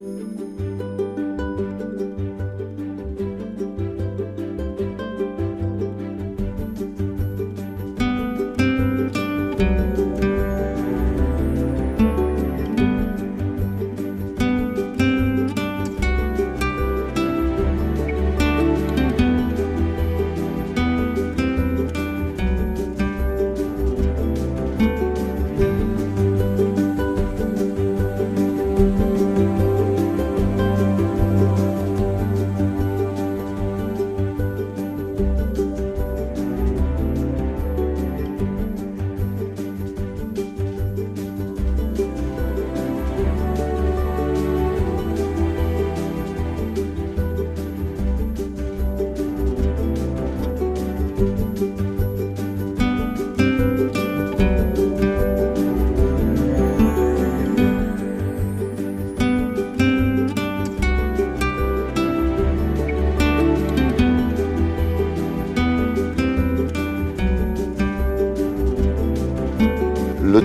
Le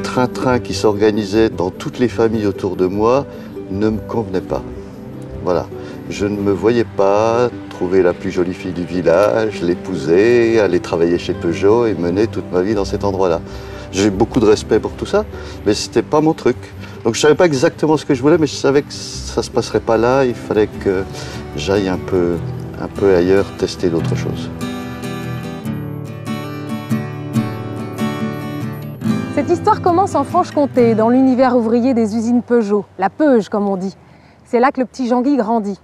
train-train qui s'organisait dans toutes les familles autour de moi ne me convenait pas. Voilà. Je ne me voyais pas trouver la plus jolie fille du village, l'épouser, aller travailler chez Peugeot et mener toute ma vie dans cet endroit-là. J'ai beaucoup de respect pour tout ça, mais c'était pas mon truc. Donc je savais pas exactement ce que je voulais, mais je savais que ça se passerait pas là. Il fallait que j'aille un peu ailleurs, tester d'autres choses. Cette histoire commence en Franche-Comté, dans l'univers ouvrier des usines Peugeot, la Peuge comme on dit. C'est là que le petit Jean-Guy grandit.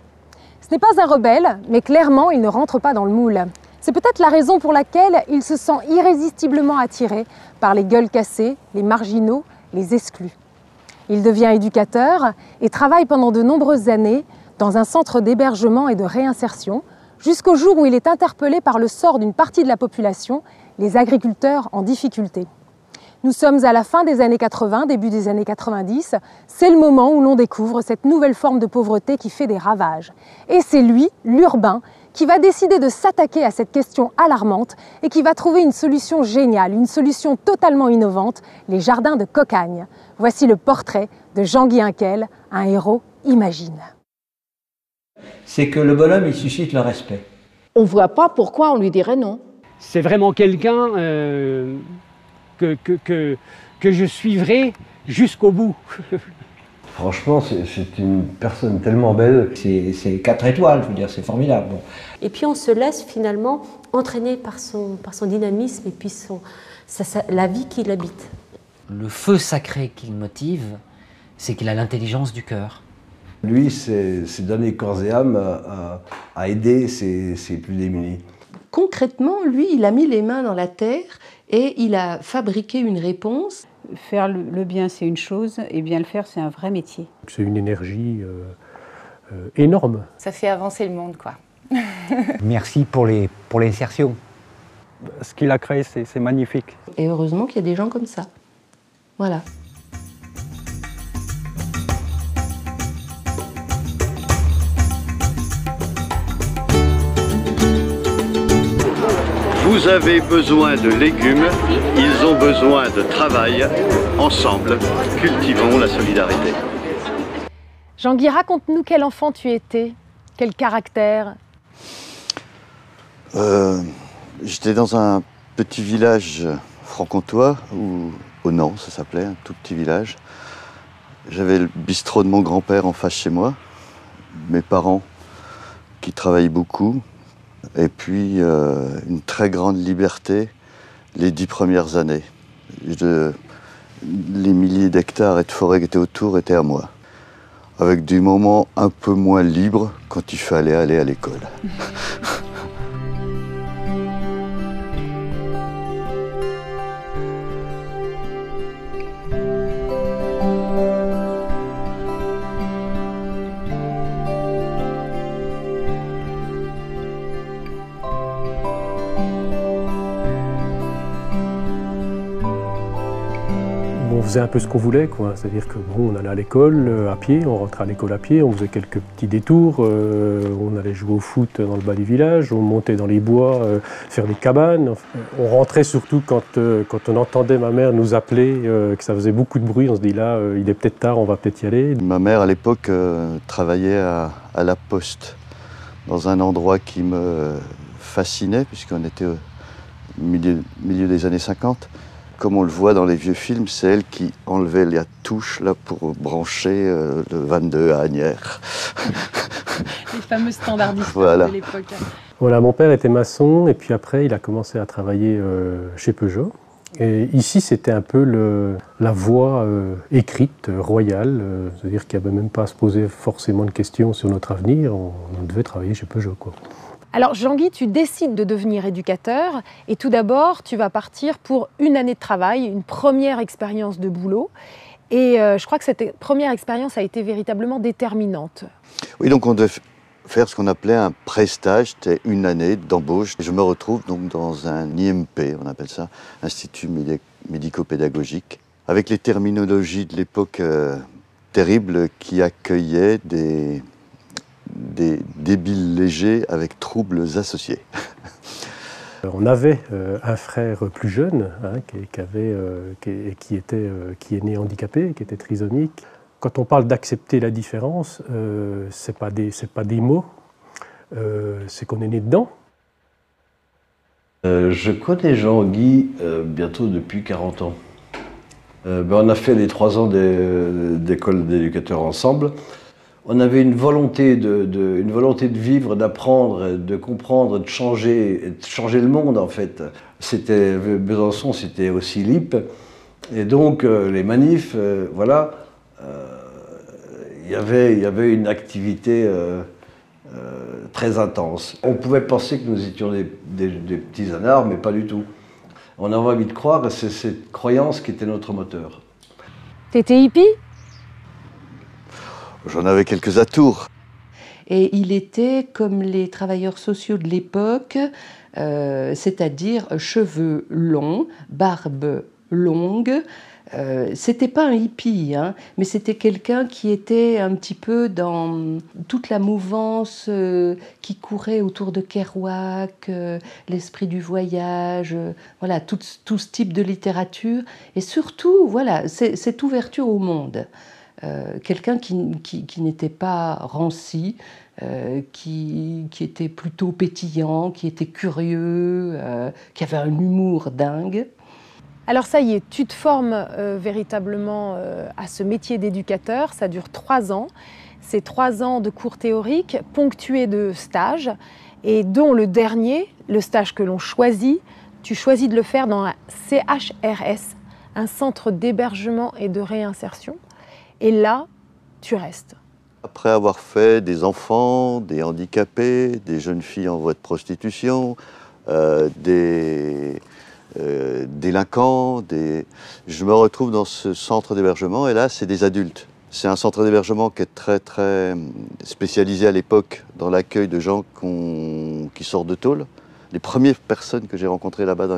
Ce n'est pas un rebelle, mais clairement il ne rentre pas dans le moule. C'est peut-être la raison pour laquelle il se sent irrésistiblement attiré par les gueules cassées, les marginaux, les exclus. Il devient éducateur et travaille pendant de nombreuses années dans un centre d'hébergement et de réinsertion, jusqu'au jour où il est interpellé par le sort d'une partie de la population, les agriculteurs en difficulté. Nous sommes à la fin des années 80, début des années 90. C'est le moment où l'on découvre cette nouvelle forme de pauvreté qui fait des ravages. Et c'est lui, l'urbain, qui va décider de s'attaquer à cette question alarmante et qui va trouver une solution géniale, une solution totalement innovante, les jardins de Cocagne. Voici le portrait de Jean-Guy Hinquel, un héros imagine. C'est que le bonhomme, il suscite le respect. On ne voit pas pourquoi on lui dirait non. C'est vraiment quelqu'un que je suivrai jusqu'au bout. Franchement, c'est une personne tellement belle. C'est 4 étoiles, je veux dire, c'est formidable. Bon. Et puis on se laisse finalement entraîner par son dynamisme et puis la vie qu'il habite. Le feu sacré qui le motive, c'est qu'il a l'intelligence du cœur. Lui, c'est donner corps et âme à aider ses plus démunis. Concrètement, lui, il a mis les mains dans la terre et il a fabriqué une réponse. Faire le bien, c'est une chose, et bien le faire, c'est un vrai métier. C'est une énergie énorme. Ça fait avancer le monde, quoi. Merci pour l'insertion. Ce qu'il a créé, c'est magnifique. Et heureusement qu'il y a des gens comme ça. Voilà. Vous avez besoin de légumes, ils ont besoin de travail. Ensemble, cultivons la solidarité. Jean-Guy, raconte-nous quel enfant tu étais, quel caractère. J'étais dans un petit village franc-comtois, au Nant, ça s'appelait, un tout petit village. J'avais le bistrot de mon grand-père en face chez moi, mes parents qui travaillaient beaucoup. Et puis une très grande liberté les 10 premières années. Les milliers d'hectares et de forêts qui étaient autour étaient à moi. Avec des moments un peu moins libres quand il fallait aller à l'école. On faisait un peu ce qu'on voulait, quoi. C'est-à-dire que bon, on allait à l'école à pied, on rentrait à l'école à pied, on faisait quelques petits détours, on allait jouer au foot dans le bas du village, on montait dans les bois, faire des cabanes. On rentrait surtout quand on entendait ma mère nous appeler, que ça faisait beaucoup de bruit, on se dit là, il est peut-être tard, on va peut-être y aller. Ma mère, à l'époque, travaillait à la poste, dans un endroit qui me fascinait, puisqu'on était au milieu des années 50. Comme on le voit dans les vieux films, c'est elle qui enlevait la touche là, pour brancher le 22 à Asnières. Les fameux standardistes Voilà. de l'époque. Voilà, mon père était maçon et puis après il a commencé à travailler chez Peugeot. Et ici c'était un peu la voie écrite, royale, c'est-à-dire qu'il n'y avait même pas à se poser forcément de questions sur notre avenir, on devait travailler chez Peugeot, quoi. Alors Jean-Guy, tu décides de devenir éducateur et tout d'abord, tu vas partir pour une année de travail, une première expérience de boulot. Et je crois que cette première expérience a été véritablement déterminante. Oui, donc on devait faire ce qu'on appelait un pré-stage, c'était une année d'embauche. Je me retrouve donc dans un IMP, on appelle ça, Institut médico-pédagogique, avec les terminologies de l'époque terribles qui accueillaient des débiles légers avec troubles associés. On avait un frère plus jeune qui est né handicapé, qui était trisomique. Quand on parle d'accepter la différence, c'est pas des mots, c'est qu'on est né dedans. Je connais Jean-Guy bientôt depuis 40 ans. On a fait les 3 ans d'école d'éducateur ensemble. On avait une volonté de vivre, d'apprendre, de comprendre, de changer le monde en fait. Besançon, c'était aussi LIP. Et donc les manifs, voilà, il y avait une activité très intense. On pouvait penser que nous étions des petits anards, mais pas du tout. On avait envie de croire que c'est cette croyance qui était notre moteur. T'étais hippie ? J'en avais quelques atours. Et il était comme les travailleurs sociaux de l'époque, c'est-à-dire cheveux longs, barbe longue. C'était pas un hippie, hein, mais c'était quelqu'un qui était un petit peu dans toute la mouvance qui courait autour de Kerouac, l'esprit du voyage, voilà, tout ce type de littérature. Et surtout, voilà, cette ouverture au monde. Quelqu'un qui n'était pas ranci, qui était plutôt pétillant, qui était curieux, qui avait un humour dingue. Alors ça y est, tu te formes véritablement à ce métier d'éducateur, ça dure 3 ans. C'est 3 ans de cours théoriques ponctués de stages et dont le dernier, le stage que l'on choisit, tu choisis de le faire dans un CHRS, un centre d'hébergement et de réinsertion. Et là, tu restes. Après avoir fait des enfants, des handicapés, des jeunes filles en voie de prostitution, des délinquants, je me retrouve dans ce centre d'hébergement et là, c'est des adultes. C'est un centre d'hébergement qui est très, très spécialisé à l'époque dans l'accueil de gens qui sortent de tôle. Les premières personnes que j'ai rencontrées là-bas dans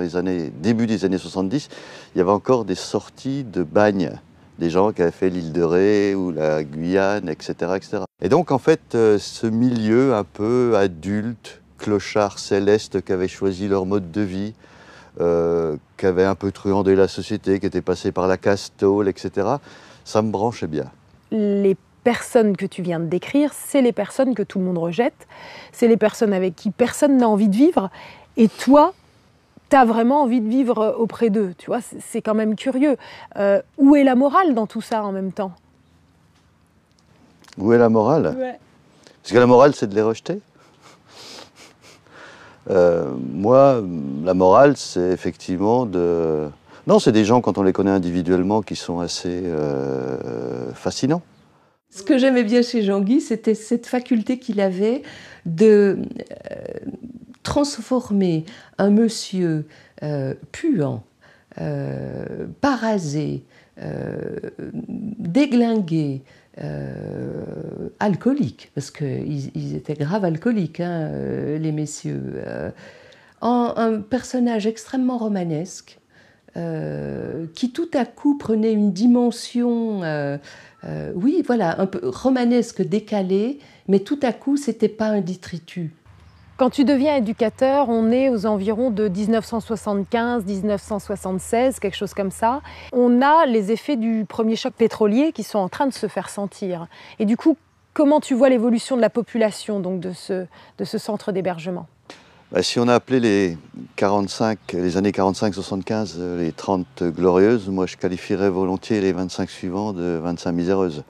début des années 70, il y avait encore des sorties de bagne. Des gens qui avaient fait l'île de Ré ou la Guyane, etc., etc. Et donc, en fait, ce milieu un peu adulte, clochard céleste, qui avait choisi leur mode de vie, qui avait un peu truandé la société, qui était passé par la casse-tôle, etc., ça me branchait bien. Les personnes que tu viens de décrire, c'est les personnes que tout le monde rejette, c'est les personnes avec qui personne n'a envie de vivre, et toi, tu as vraiment envie de vivre auprès d'eux, tu vois, c'est quand même curieux. Où est la morale dans tout ça en même temps ? Où est la morale ? Ouais. Parce que la morale, c'est de les rejeter. Moi, la morale, c'est effectivement de... Non, c'est des gens, quand on les connaît individuellement, qui sont assez fascinants. Ce que j'aimais bien chez Jean-Guy, c'était cette faculté qu'il avait de transformer un monsieur puant, parasé, déglingué, alcoolique, parce qu'ils étaient graves alcooliques, hein, les messieurs, en un personnage extrêmement romanesque, qui tout à coup prenait une dimension, oui, voilà, un peu romanesque, décalée, mais tout à coup, c'était pas un détritus. Quand tu deviens éducateur, on est aux environs de 1975-1976, quelque chose comme ça. On a les effets du premier choc pétrolier qui sont en train de se faire sentir. Et du coup, comment tu vois l'évolution de la population donc de ce centre d'hébergement? Si on a appelé les années 45-75 les 30 glorieuses, moi je qualifierais volontiers les 25 suivants de 25 miséreuses.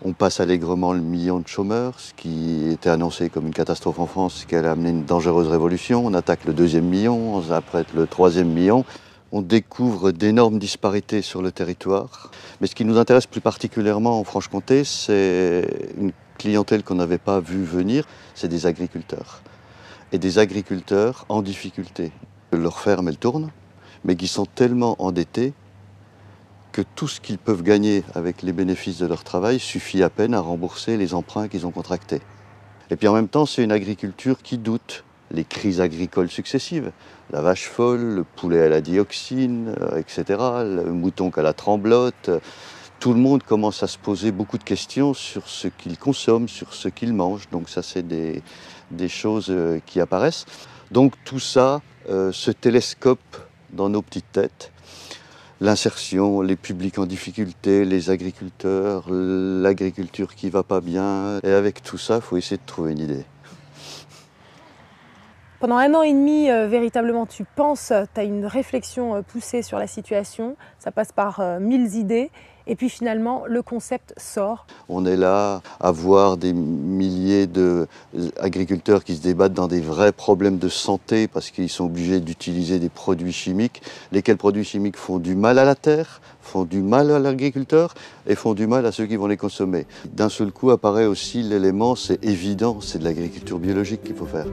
On passe allègrement le million de chômeurs, ce qui était annoncé comme une catastrophe en France, ce qui allait amener une dangereuse révolution. On attaque le 2e million, on apprête le 3e million. On découvre d'énormes disparités sur le territoire. Mais ce qui nous intéresse plus particulièrement en Franche-Comté, c'est une clientèle qu'on n'avait pas vue venir, c'est des agriculteurs. Et des agriculteurs en difficulté. Leur ferme, elle tourne, mais qui sont tellement endettés que tout ce qu'ils peuvent gagner avec les bénéfices de leur travail suffit à peine à rembourser les emprunts qu'ils ont contractés. Et puis en même temps, c'est une agriculture qui doute. Les crises agricoles successives, la vache folle, le poulet à la dioxine, etc., le mouton à la tremblote, tout le monde commence à se poser beaucoup de questions sur ce qu'il consomme, sur ce qu'il mange. Donc ça, c'est des choses qui apparaissent. Donc tout ça se télescope dans nos petites têtes. L'insertion, les publics en difficulté, les agriculteurs, l'agriculture qui va pas bien. Et avec tout ça, il faut essayer de trouver une idée. Pendant 1 an et demi, véritablement, tu penses, tu as une réflexion poussée sur la situation, ça passe par 1000 idées, et puis finalement, le concept sort. On est là à voir des milliers d'agriculteurs qui se débattent dans des vrais problèmes de santé parce qu'ils sont obligés d'utiliser des produits chimiques, lesquels produits chimiques font du mal à la terre, font du mal à l'agriculteur et font du mal à ceux qui vont les consommer. D'un seul coup apparaît aussi l'élément, c'est évident, c'est de l'agriculture biologique qu'il faut faire.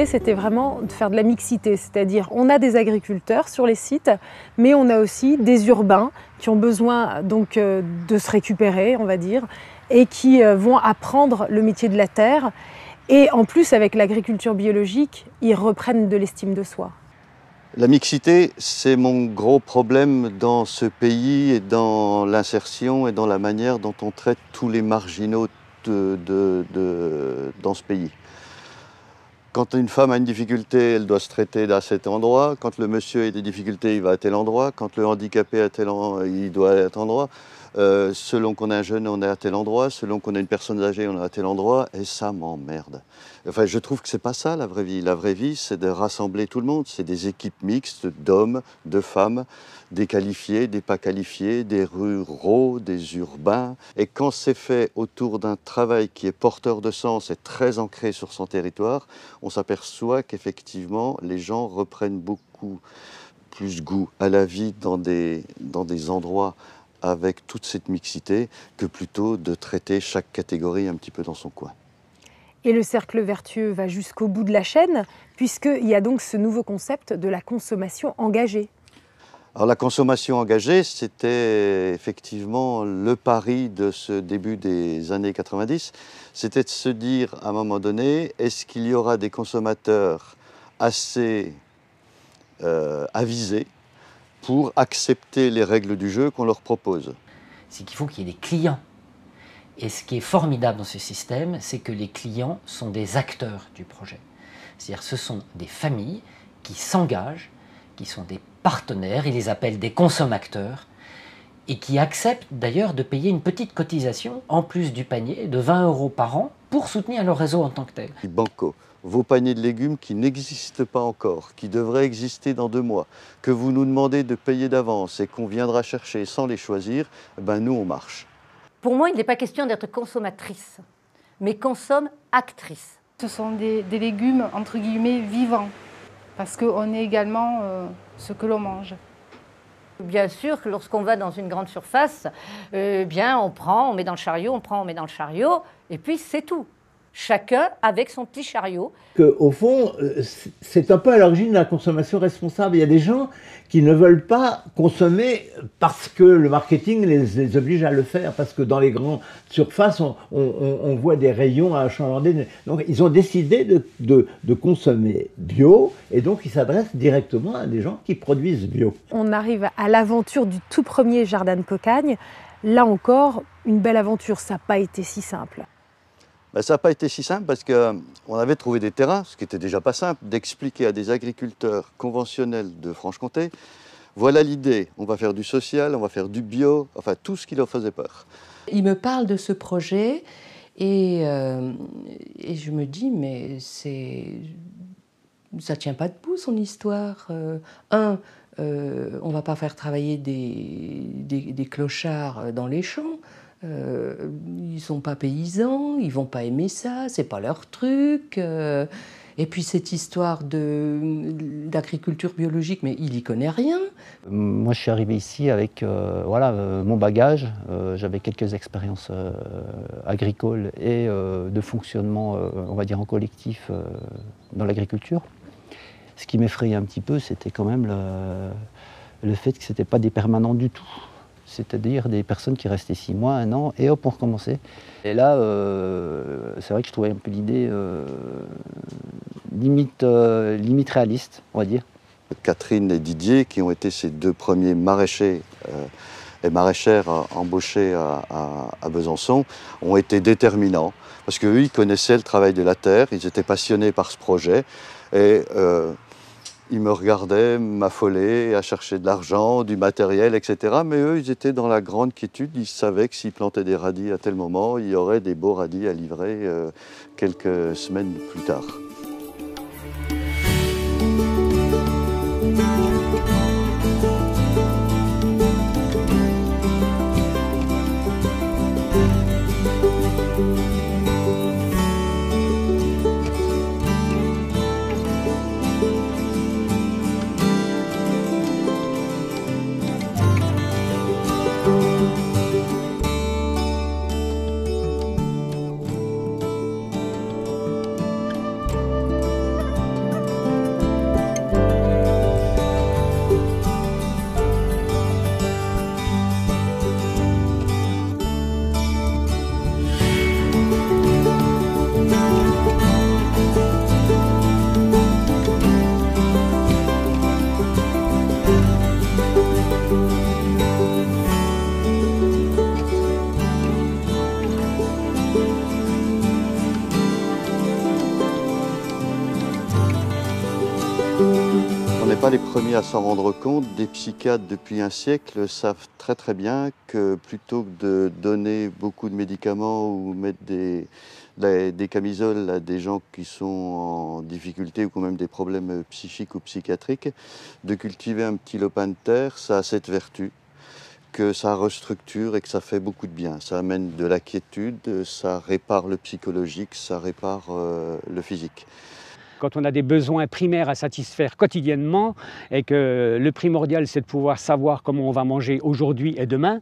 C'était vraiment de faire de la mixité, c'est-à-dire on a des agriculteurs sur les sites, mais on a aussi des urbains qui ont besoin donc de se récupérer, on va dire, et qui vont apprendre le métier de la terre. Et en plus, avec l'agriculture biologique, ils reprennent de l'estime de soi. La mixité, c'est mon gros problème dans ce pays et dans l'insertion et dans la manière dont on traite tous les marginaux dans ce pays. Quand une femme a une difficulté, elle doit se traiter à cet endroit. Quand le monsieur a des difficultés, il va à tel endroit. Quand le handicapé a tel endroit, il doit aller à tel endroit. Selon qu'on a un jeune, on est à tel endroit. Selon qu'on a une personne âgée, on est à tel endroit. Et ça m'emmerde. Enfin, je trouve que c'est pas ça la vraie vie. La vraie vie, c'est de rassembler tout le monde. C'est des équipes mixtes d'hommes, de femmes, des qualifiés, des pas qualifiés, des ruraux, des urbains. Et quand c'est fait autour d'un travail qui est porteur de sens et très ancré sur son territoire, on s'aperçoit qu'effectivement, les gens reprennent beaucoup plus goût à la vie dans des endroits avec toute cette mixité que plutôt de traiter chaque catégorie un petit peu dans son coin. Et le cercle vertueux va jusqu'au bout de la chaîne, puisqu'il y a donc ce nouveau concept de la consommation engagée. Alors la consommation engagée, c'était effectivement le pari de ce début des années 90. C'était de se dire à un moment donné, est-ce qu'il y aura des consommateurs assez avisés pour accepter les règles du jeu qu'on leur propose? C'est qu'il faut qu'il y ait des clients. Et ce qui est formidable dans ce système, c'est que les clients sont des acteurs du projet. C'est-à-dire ce sont des familles qui s'engagent, qui sont des partenaires, ils les appellent des consommateurs, et qui acceptent d'ailleurs de payer une petite cotisation, en plus du panier, de 20 € par an, pour soutenir le réseau en tant que tel. Banco, vos paniers de légumes qui n'existent pas encore, qui devraient exister dans 2 mois, que vous nous demandez de payer d'avance et qu'on viendra chercher sans les choisir, ben nous on marche. Pour moi, il n'est pas question d'être consommatrice, mais consomme-actrice. Ce sont des légumes, entre guillemets, vivants, parce qu'on est également ce que l'on mange. Bien sûr que lorsqu'on va dans une grande surface, bien on prend, on met dans le chariot, on prend, on met dans le chariot, et puis c'est tout. Chacun avec son petit chariot. Au fond, c'est un peu à l'origine de la consommation responsable. Il y a des gens qui ne veulent pas consommer parce que le marketing les oblige à le faire, parce que dans les grandes surfaces, on voit des rayons à achalandés. Donc ils ont décidé de consommer bio, et donc ils s'adressent directement à des gens qui produisent bio. On arrive à l'aventure du tout premier jardin de Cocagne. Là encore, une belle aventure, ça n'a pas été si simple. Ben, ça n'a pas été si simple parce qu'on avait trouvé des terrains, ce qui était déjà pas simple, d'expliquer à des agriculteurs conventionnels de Franche-Comté, voilà l'idée, on va faire du social, on va faire du bio, enfin tout ce qui leur faisait peur. Il me parle de ce projet et je me dis, mais ça tient pas debout son histoire. On va pas faire travailler des clochards dans les champs. Ils sont pas paysans, ils vont pas aimer ça, c'est pas leur truc. Et puis cette histoire d'agriculture biologique, mais il y connaît rien. Moi, je suis arrivé ici avec mon bagage. J'avais quelques expériences agricoles et de fonctionnement, on va dire, en collectif dans l'agriculture. Ce qui m'effrayait un petit peu, c'était quand même le fait que ce n'était pas des permanents du tout. C'est-à-dire des personnes qui restaient 6 mois, 1 an, et hop, on recommençait. Et là, c'est vrai que je trouvais un peu l'idée limite réaliste, on va dire. Catherine et Didier, qui ont été ces 2 premiers maraîchers et maraîchères embauchés à Besançon, ont été déterminants, parce qu'eux, ils connaissaient le travail de la terre, ils étaient passionnés par ce projet, et ils me regardaient m'affoler à chercher de l'argent, du matériel, etc. Mais eux, ils étaient dans la grande quiétude. Ils savaient que s'ils plantaient des radis à tel moment, il y aurait des beaux radis à livrer quelques semaines plus tard. On n'est pas les premiers à s'en rendre compte. Des psychiatres depuis un siècle savent très très bien que plutôt que de donner beaucoup de médicaments ou mettre des camisoles à des gens qui sont en difficulté ou qui ont même des problèmes psychiques ou psychiatriques, de cultiver un petit lopin de terre, ça a cette vertu, que ça restructure et que ça fait beaucoup de bien. Ça amène de la quiétude, ça répare le psychologique, ça répare le physique. Quand on a des besoins primaires à satisfaire quotidiennement et que le primordial c'est de pouvoir savoir comment on va manger aujourd'hui et demain,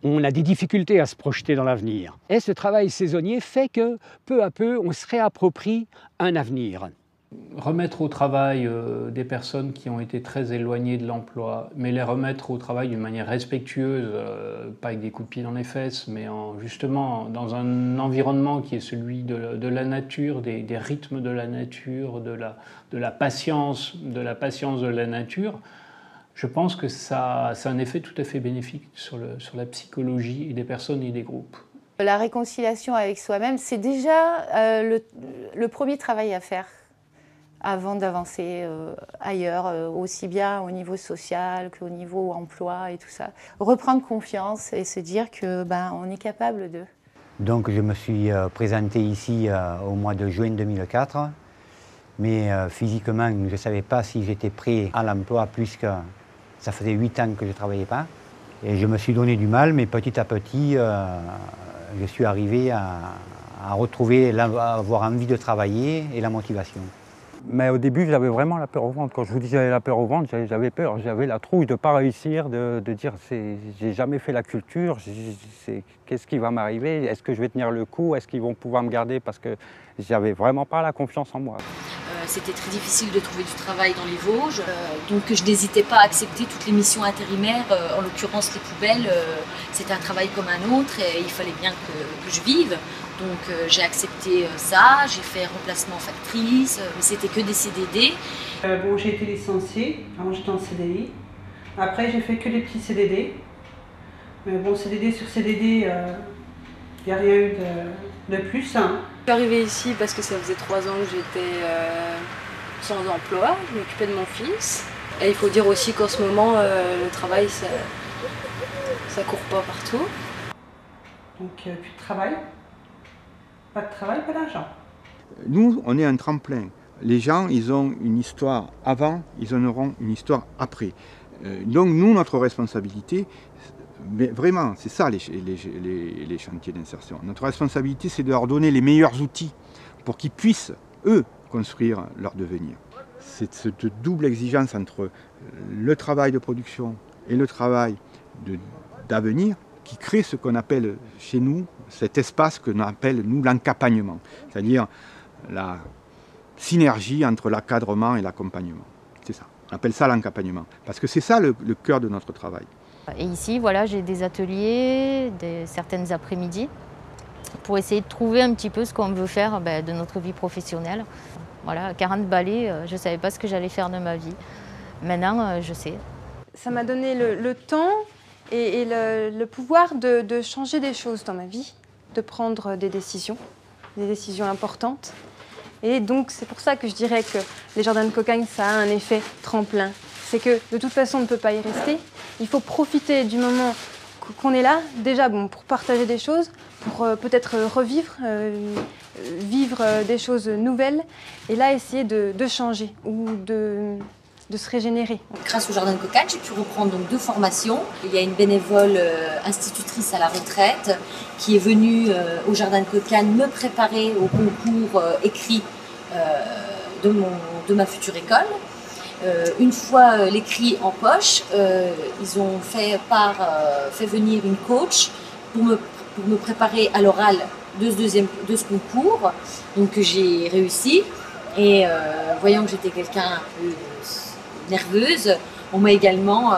on a des difficultés à se projeter dans l'avenir. Et ce travail saisonnier fait que peu à peu on se réapproprie un avenir. Remettre au travail des personnes qui ont été très éloignées de l'emploi, mais les remettre au travail d'une manière respectueuse, pas avec des coups de pied dans les fesses, mais justement dans un environnement qui est celui de la nature, des rythmes de la nature, de la patience de la nature, je pense que ça a un effet tout à fait bénéfique sur la psychologie des personnes et des groupes. La réconciliation avec soi-même, c'est déjà le premier travail à faire. avant d'avancer ailleurs, aussi bien au niveau social qu'au niveau emploi et tout ça. Reprendre confiance et se dire que on est capable de. Donc je me suis présenté ici au mois de juin 2004, mais physiquement je ne savais pas si j'étais prêt à l'emploi puisque ça faisait 8 ans que je ne travaillais pas. Et je me suis donné du mal, mais petit à petit je suis arrivé à retrouver, à avoir envie de travailler et la motivation. Mais au début, j'avais vraiment la peur au ventre. Quand je vous dis j'avais la peur au ventre, j'avais peur. J'avais la trouille de ne pas réussir, de dire j'ai jamais fait la culture, qu'est-ce qui va m'arriver? Est-ce que je vais tenir le coup? Est-ce qu'ils vont pouvoir me garder? Parce que j'avais vraiment pas la confiance en moi. C'était très difficile de trouver du travail dans les Vosges, donc je n'hésitais pas à accepter toutes les missions intérimaires, en l'occurrence les poubelles, c'était un travail comme un autre et il fallait bien que je vive. Donc j'ai accepté ça, j'ai fait remplacement factrice, mais c'était que des CDD. Bon, j'ai été licenciée, avant j'étais en CDI. Après j'ai fait que les petits CDD. Mais bon, CDD sur CDD, il n'y a rien eu de plus. Hein. Je suis arrivée ici parce que ça faisait 3 ans que j'étais sans emploi, je m'occupais de mon fils. Et il faut dire aussi qu'en ce moment, le travail, ça court pas partout. Donc plus de travail. Pas de travail, pas d'argent. Nous, on est un tremplin. Les gens, ils ont une histoire avant, ils en auront une histoire après. Donc nous, notre responsabilité, mais vraiment, c'est ça les chantiers d'insertion. Notre responsabilité, c'est de leur donner les meilleurs outils pour qu'ils puissent, eux, construire leur devenir. C'est cette double exigence entre le travail de production et le travail d'avenir qui crée ce qu'on appelle chez nous, cet espace que l'on appelle, nous, l'encapagnement, c'est-à-dire la synergie entre l'encadrement et l'accompagnement. C'est ça, on appelle ça l'encapagnement, parce que c'est ça le cœur de notre travail. Et ici, voilà, j'ai des ateliers, certaines après-midi, pour essayer de trouver un petit peu ce qu'on veut faire de notre vie professionnelle. Voilà, 40 balais, je ne savais pas ce que j'allais faire de ma vie. Maintenant, je sais. Ça m'a donné le temps et le pouvoir de changer des choses dans ma vie, de prendre des décisions importantes. Et donc, c'est pour ça que je dirais que les jardins de Cocagne, ça a un effet tremplin. C'est que, de toute façon, on ne peut pas y rester. Il faut profiter du moment qu'on est là, déjà pour partager des choses, pour peut-être revivre, vivre des choses nouvelles, et là, essayer de changer ou de se régénérer. Grâce au Jardin de Cocagne, j'ai pu reprendre donc 2 formations. Il y a une bénévole institutrice à la retraite qui est venue au Jardin de Cocagne me préparer au concours écrit de ma future école. Une fois l'écrit en poche, ils ont fait venir une coach pour me préparer à l'oral de ce concours. Donc j'ai réussi et voyant que j'étais quelqu'un un peu nerveuse, on m'a également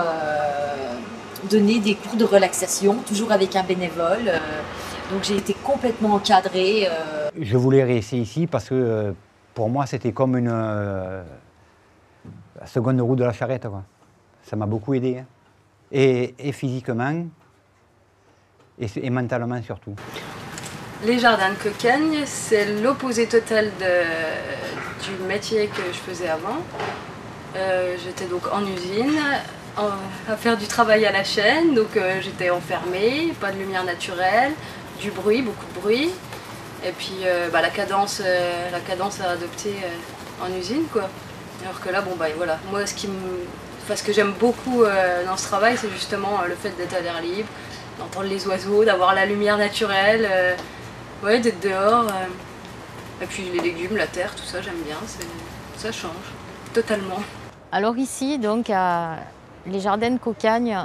donné des cours de relaxation, toujours avec un bénévole. Donc j'ai été complètement encadrée. Je voulais rester ici parce que pour moi c'était comme la seconde roue de la charrette, quoi. Ça m'a beaucoup aidé, hein. Et physiquement et mentalement surtout. Les jardins de Cocagne, c'est l'opposé total du métier que je faisais avant. J'étais donc en usine, à faire du travail à la chaîne, donc j'étais enfermée, pas de lumière naturelle, du bruit, beaucoup de bruit, et puis la cadence à adopter en usine, quoi. Alors que là, voilà, moi ce que j'aime beaucoup dans ce travail, c'est justement le fait d'être à l'air libre, d'entendre les oiseaux, d'avoir la lumière naturelle, d'être dehors, et puis les légumes, la terre, tout ça, j'aime bien, ça change totalement. Alors ici, donc, à les jardins de Cocagne,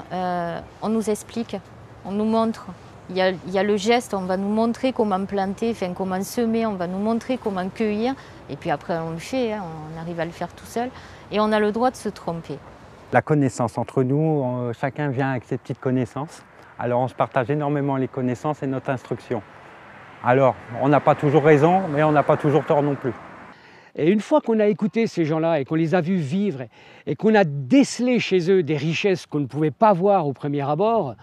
on nous explique, on nous montre. Il y a le geste, on va nous montrer comment planter, comment semer, on va nous montrer comment cueillir. Et puis après, on le fait, hein, on arrive à le faire tout seul. Et on a le droit de se tromper. La connaissance entre nous, chacun vient avec ses petites connaissances. Alors on se partage énormément les connaissances et notre instruction. Alors, on n'a pas toujours raison, mais on n'a pas toujours tort non plus. Et une fois qu'on a écouté ces gens-là et qu'on les a vus vivre et qu'on a décelé chez eux des richesses qu'on ne pouvait pas voir au premier abord,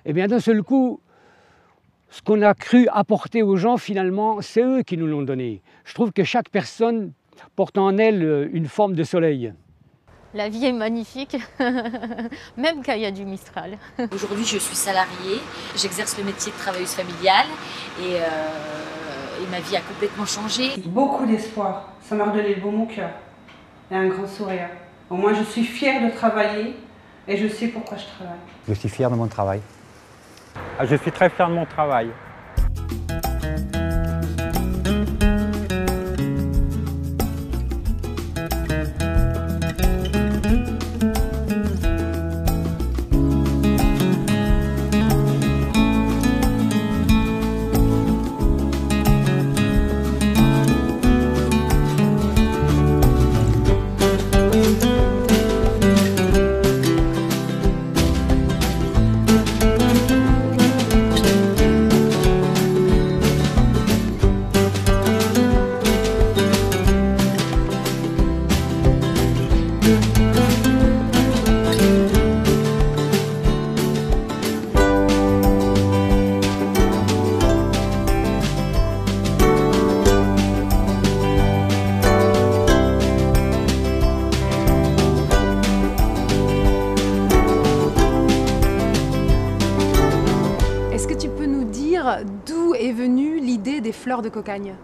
eh bien d'un seul coup, ce qu'on a cru apporter aux gens, finalement, c'est eux qui nous l'ont donné. Je trouve que chaque personne portent en elles une forme de soleil. La vie est magnifique, même quand il y a du Mistral. Aujourd'hui, je suis salariée, j'exerce le métier de travailleuse familiale et ma vie a complètement changé. Beaucoup d'espoir, ça m'a redonné le baume au cœur et un grand sourire. Au moins, je suis fière de travailler et je sais pourquoi je travaille. Je suis fier de mon travail. Ah, je suis très fier de mon travail. D'où est venue l'idée des fleurs de cocagne?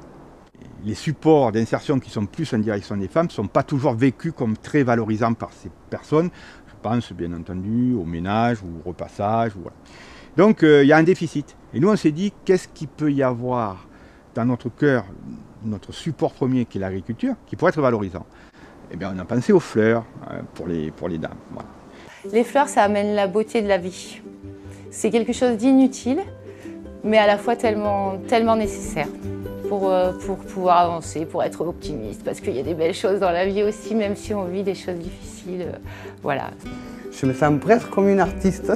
Les supports d'insertion qui sont plus en direction des femmes ne sont pas toujours vécus comme très valorisants par ces personnes. Je pense bien entendu au ménage ou au repassage. Voilà. Donc il y a un déficit. Et nous on s'est dit qu'est-ce qu'il peut y avoir dans notre cœur, notre support premier qui est l'agriculture, qui pourrait être valorisant. Eh bien on a pensé aux fleurs pour les dames. Voilà. Les fleurs, ça amène la beauté de la vie. C'est quelque chose d'inutile, mais à la fois tellement nécessaire pour pouvoir avancer, pour être optimiste, parce qu'il y a des belles choses dans la vie aussi, même si on vit des choses difficiles. Voilà. Je me sens presque comme une artiste.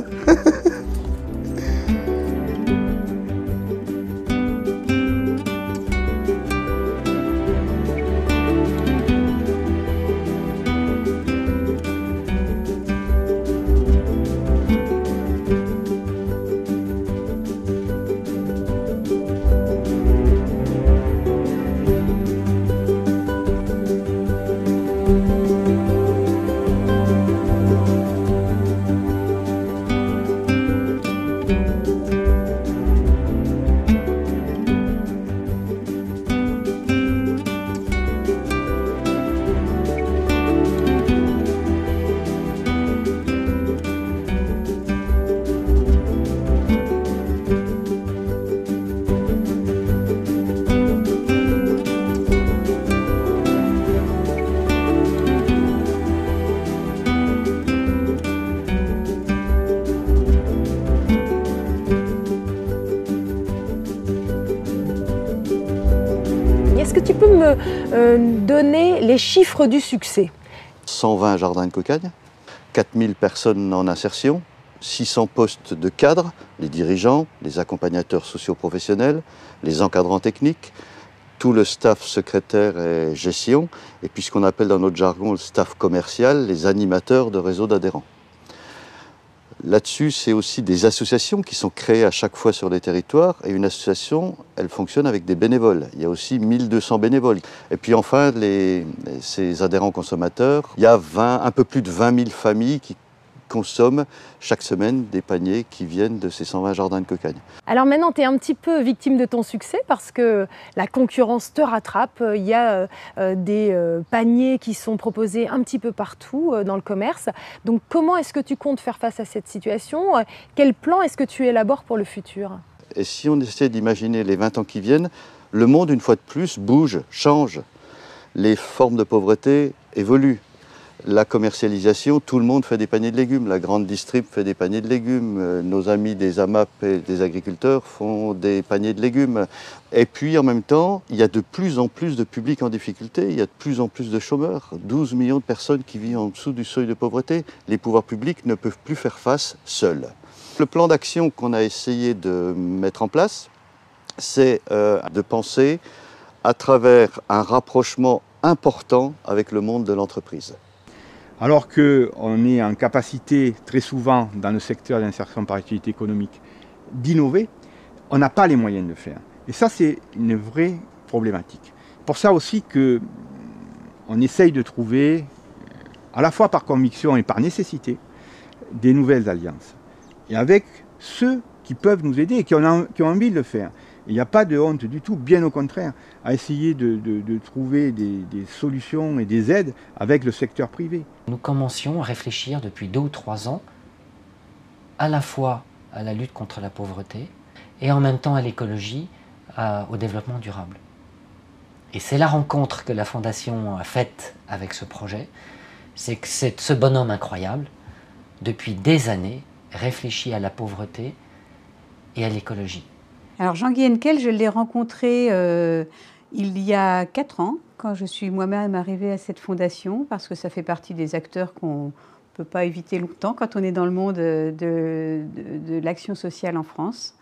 Est-ce que tu peux me donner les chiffres du succès? 120 jardins de cocagne, 4000 personnes en insertion, 600 postes de cadres, les dirigeants, les accompagnateurs socio-professionnels, les encadrants techniques, tout le staff secrétaire et gestion, et puis ce qu'on appelle dans notre jargon le staff commercial, les animateurs de réseaux d'adhérents. Là-dessus, c'est aussi des associations qui sont créées à chaque fois sur les territoires. Et une association, elle fonctionne avec des bénévoles. Il y a aussi 1200 bénévoles. Et puis enfin, ces adhérents consommateurs, il y a un peu plus de 20 000 familles qui consomment chaque semaine des paniers qui viennent de ces 120 jardins de cocagne. Alors maintenant, tu es un petit peu victime de ton succès parce que la concurrence te rattrape. Il y a des paniers qui sont proposés un petit peu partout dans le commerce. Donc comment est-ce que tu comptes faire face à cette situation? Quel plan est-ce que tu élabores pour le futur? Et si on essaie d'imaginer les 20 ans qui viennent, le monde, une fois de plus, bouge, change. Les formes de pauvreté évoluent. La commercialisation, tout le monde fait des paniers de légumes. La grande distrib fait des paniers de légumes. Nos amis des AMAP et des agriculteurs font des paniers de légumes. Et puis en même temps, il y a de plus en plus de publics en difficulté. Il y a de plus en plus de chômeurs. 12 millions de personnes qui vivent en dessous du seuil de pauvreté. Les pouvoirs publics ne peuvent plus faire face seuls. Le plan d'action qu'on a essayé de mettre en place, c'est de penser à travers un rapprochement important avec le monde de l'entreprise. Alors qu'on est en capacité, très souvent, dans le secteur d'insertion par activité économique, d'innover, on n'a pas les moyens de le faire. Et ça, c'est une vraie problématique. Pour ça aussi que on essaye de trouver, à la fois par conviction et par nécessité, des nouvelles alliances. Et avec ceux qui peuvent nous aider et qui ont envie de le faire. Il n'y a pas de honte du tout, bien au contraire, à essayer de trouver des solutions et des aides avec le secteur privé. Nous commencions à réfléchir depuis 2 ou 3 ans à la fois à la lutte contre la pauvreté et en même temps à l'écologie, au développement durable. Et c'est la rencontre que la Fondation a faite avec ce projet, c'est que ce bonhomme incroyable, depuis des années, réfléchit à la pauvreté et à l'écologie. Alors Jean-Guy Henkel, je l'ai rencontré il y a 4 ans, quand je suis moi-même arrivée à cette fondation, parce que ça fait partie des acteurs qu'on ne peut pas éviter longtemps quand on est dans le monde de l'action sociale en France.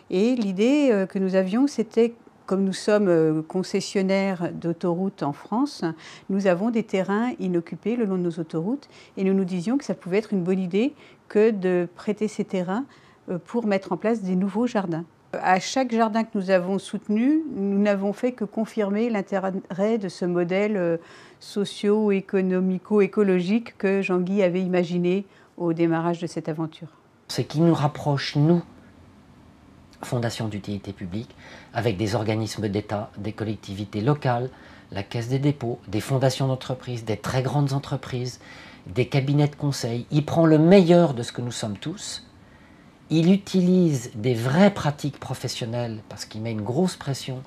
Et l'idée que nous avions, c'était, comme nous sommes concessionnaires d'autoroutes en France, nous avons des terrains inoccupés le long de nos autoroutes, et nous nous disions que ça pouvait être une bonne idée que de prêter ces terrains pour mettre en place des nouveaux jardins. À chaque jardin que nous avons soutenu, nous n'avons fait que confirmer l'intérêt de ce modèle socio-économico-écologique que Jean-Guy avait imaginé au démarrage de cette aventure. Ce qui nous rapproche, nous, Fondation d'utilité publique, avec des organismes d'État, des collectivités locales, la Caisse des dépôts, des fondations d'entreprises, des très grandes entreprises, des cabinets de conseil. Il prend le meilleur de ce que nous sommes tous. Il utilise des vraies pratiques professionnelles parce qu'il met une grosse pression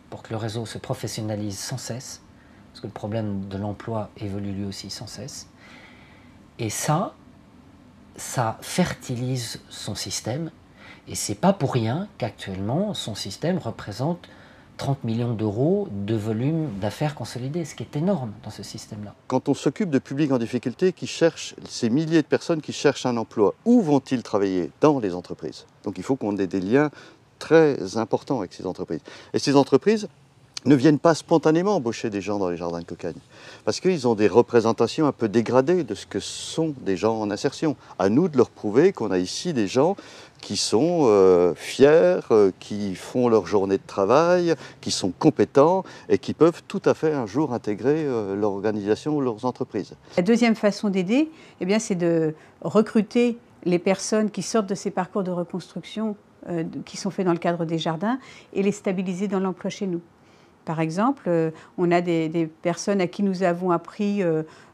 pour que le réseau se professionnalise sans cesse, parce que le problème de l'emploi évolue lui aussi sans cesse. Et ça fertilise son système. Et c'est pas pour rien qu'actuellement, son système représente 30 millions d'euros de volume d'affaires consolidées, ce qui est énorme dans ce système-là. Quand on s'occupe de publics en difficulté qui cherchent, ces milliers de personnes qui cherchent un emploi, où vont-ils travailler? Dans les entreprises. Donc il faut qu'on ait des liens très importants avec ces entreprises. Et ces entreprises ne viennent pas spontanément embaucher des gens dans les jardins de Cocagne, parce qu'ils ont des représentations un peu dégradées de ce que sont des gens en insertion. À nous de leur prouver qu'on a ici des gens qui sont fiers, qui font leur journée de travail, qui sont compétents et qui peuvent tout à fait un jour intégrer leur organisation ou leurs entreprises. La deuxième façon d'aider, c'est de recruter les personnes qui sortent de ces parcours de reconstruction qui sont faits dans le cadre des jardins et les stabiliser dans l'emploi chez nous. Par exemple, on a des personnes à qui nous avons appris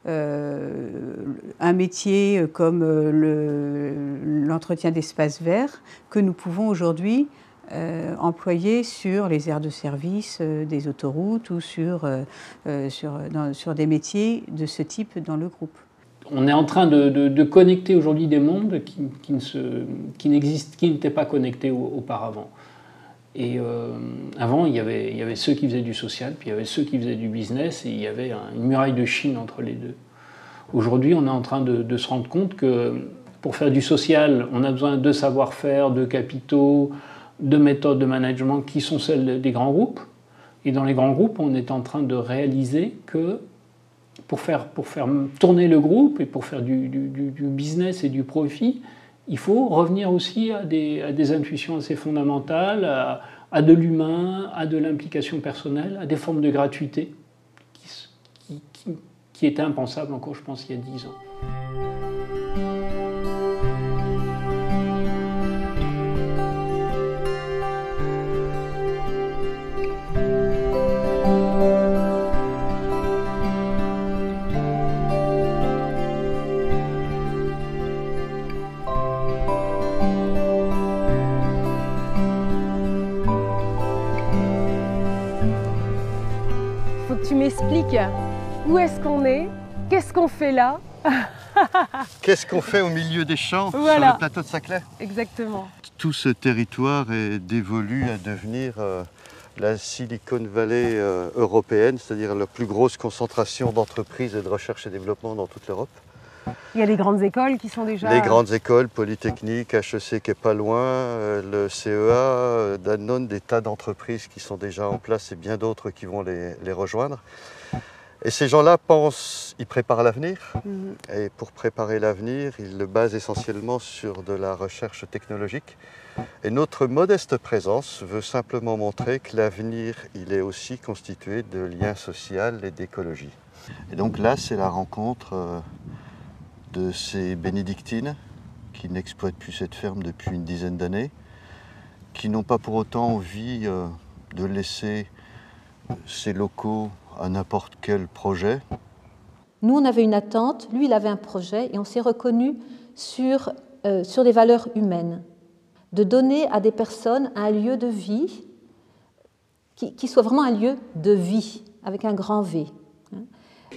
un métier comme l'entretien d'espaces verts que nous pouvons aujourd'hui employer sur les aires de service des autoroutes ou sur des métiers de ce type dans le groupe. On est en train de connecter aujourd'hui des mondes qui n'étaient pas connectés auparavant. Et avant, il y avait ceux qui faisaient du social, puis il y avait ceux qui faisaient du business, et il y avait une muraille de Chine entre les deux. Aujourd'hui, on est en train de se rendre compte que pour faire du social, on a besoin de savoir-faire, de capitaux, de méthodes de management qui sont celles des grands groupes. Et dans les grands groupes, on est en train de réaliser que pour faire tourner le groupe et pour faire du business et du profit, il faut revenir aussi à des intuitions assez fondamentales, à de l'humain, à de l'implication personnelle, à des formes de gratuité qui étaient impensables encore, je pense, il y a 10 ans. Tu m'expliques où est-ce qu'on est, qu'est-ce qu'on fait là. Qu'est-ce qu'on fait au milieu des champs, voilà, sur le plateau de Saclay? Exactement. Tout ce territoire est dévolu à devenir la Silicon Valley européenne, c'est-à-dire la plus grosse concentration d'entreprises et de recherche et développement dans toute l'Europe. Il y a les grandes écoles qui sont déjà... Les grandes écoles, Polytechnique, HEC qui est pas loin, le CEA, Danone, des tas d'entreprises qui sont déjà en place et bien d'autres qui vont les rejoindre. Et ces gens-là pensent, ils préparent l'avenir. Et pour préparer l'avenir, ils le basent essentiellement sur de la recherche technologique. Et notre modeste présence veut simplement montrer que l'avenir, il est aussi constitué de liens sociaux et d'écologie. Et donc là, c'est la rencontre de ces bénédictines qui n'exploitent plus cette ferme depuis une dizaine d'années, qui n'ont pas pour autant envie de laisser ces locaux à n'importe quel projet. Nous, on avait une attente, lui, il avait un projet, et on s'est reconnus sur des valeurs humaines, de donner à des personnes un lieu de vie qui soit vraiment un lieu de vie, avec un grand V.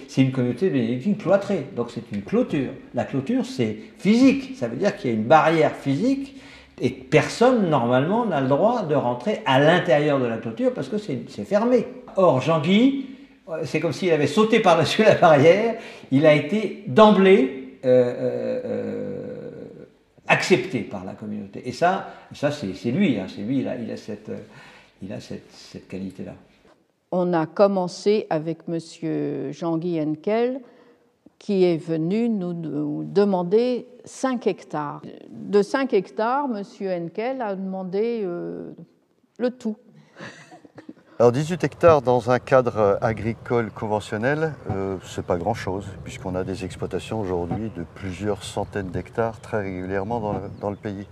C'est une communauté bénédictine cloîtrée, donc c'est une clôture. La clôture, c'est physique, ça veut dire qu'il y a une barrière physique et personne, normalement, n'a le droit de rentrer à l'intérieur de la clôture parce que c'est fermé. Or, Jean-Guy, c'est comme s'il avait sauté par-dessus la barrière, il a été d'emblée accepté par la communauté. Et ça c'est lui, hein, c'est lui, il a cette qualité-là. On a commencé avec M. Jean-Guy Henkel, qui est venu nous demander 5 hectares. De 5 hectares, M. Henkel a demandé le tout. Alors 18 hectares dans un cadre agricole conventionnel, c'est pas grand-chose, puisqu'on a des exploitations aujourd'hui de plusieurs centaines d'hectares très régulièrement dans le pays.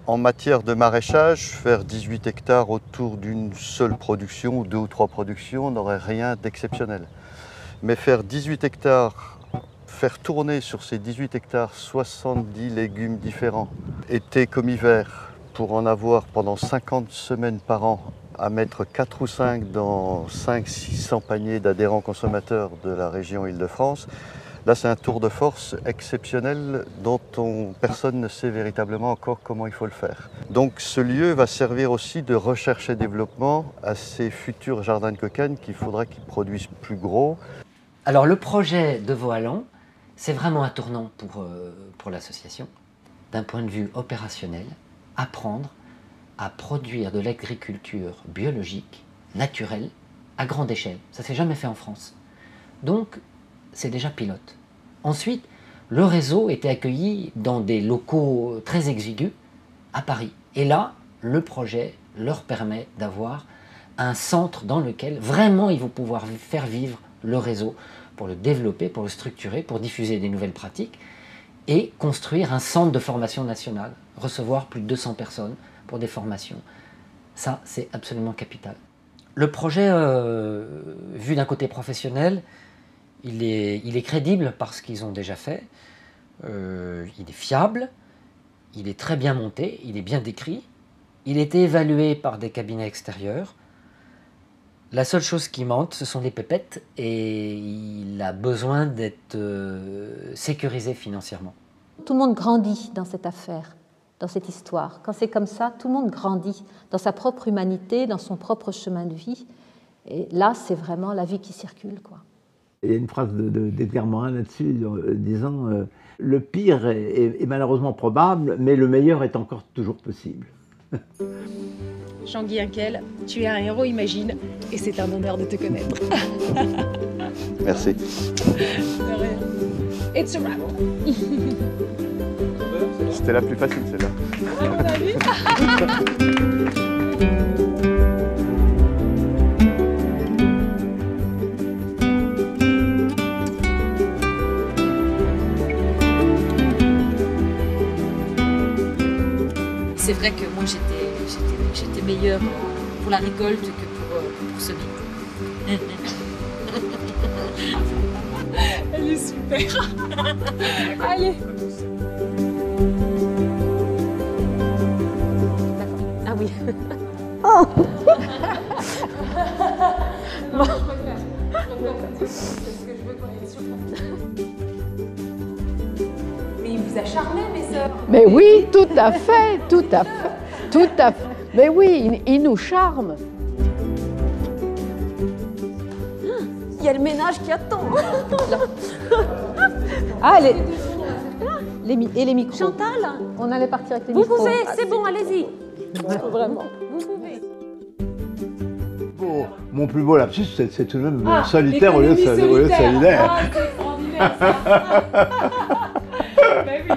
En matière de maraîchage, faire 18 hectares autour d'une seule production, ou 2 ou 3 productions, n'aurait rien d'exceptionnel. Mais faire 18 hectares, faire tourner sur ces 18 hectares 70 légumes différents, été comme hiver, pour en avoir pendant 50 semaines par an, à mettre 4 ou 5 dans 500-600 paniers d'adhérents consommateurs de la région Île-de-France, là c'est un tour de force exceptionnel dont personne ne sait véritablement encore comment il faut le faire. Donc ce lieu va servir aussi de recherche et développement à ces futurs jardins de cocagne qu'il faudra qu'ils produisent plus gros. Alors le projet de Vaux-Allan, c'est vraiment un tournant pour l'association. D'un point de vue opérationnel, apprendre à produire de l'agriculture biologique, naturelle, à grande échelle. Ça ne s'est jamais fait en France. Donc, c'est déjà pilote. Ensuite, le réseau était accueilli dans des locaux très exigus à Paris. Et là, le projet leur permet d'avoir un centre dans lequel vraiment ils vont pouvoir faire vivre le réseau pour le développer, pour le structurer, pour diffuser des nouvelles pratiques et construire un centre de formation nationale, recevoir plus de 200 personnes pour des formations. Ça, c'est absolument capital. Le projet, vu d'un côté professionnel, il est crédible parce qu'ils ont déjà fait, il est fiable, il est très bien monté, il est bien décrit, il a été évalué par des cabinets extérieurs. La seule chose qui manque, ce sont les pépettes et il a besoin d'être sécurisé financièrement. Tout le monde grandit dans cette affaire, dans cette histoire. Quand c'est comme ça, tout le monde grandit dans sa propre humanité, dans son propre chemin de vie. Et là, c'est vraiment la vie qui circule, quoi. Il y a une phrase d'Edgar Morin là-dessus, disant le pire est malheureusement probable, mais le meilleur est encore toujours possible. Jean-Guy Henkel, tu es un héros, imagine, et c'est un honneur de te connaître. Merci. De rien. It's a wrap. C'était la plus facile, celle-là. À mon avis. C'est vrai que moi j'étais meilleure pour la récolte que pour semer. Elle est super. Allez. Ah oui. Oh. Bon. Mais il vous a charmé, mes sœurs. Mais oui, tout à fait, tout à fait, tout à fait. Mais oui, il nous charme. Il y a le ménage qui attend. Ah, et les micros. Chantal, on allait partir avec les vous micros. pouvez, c'est bon, allez-y. Vraiment. Vous pouvez. Bon, mon plus beau lapsus, c'est tout de même solitaire au lieu de solidaire. Ah, c'est extraordinaire ça. Ben oui.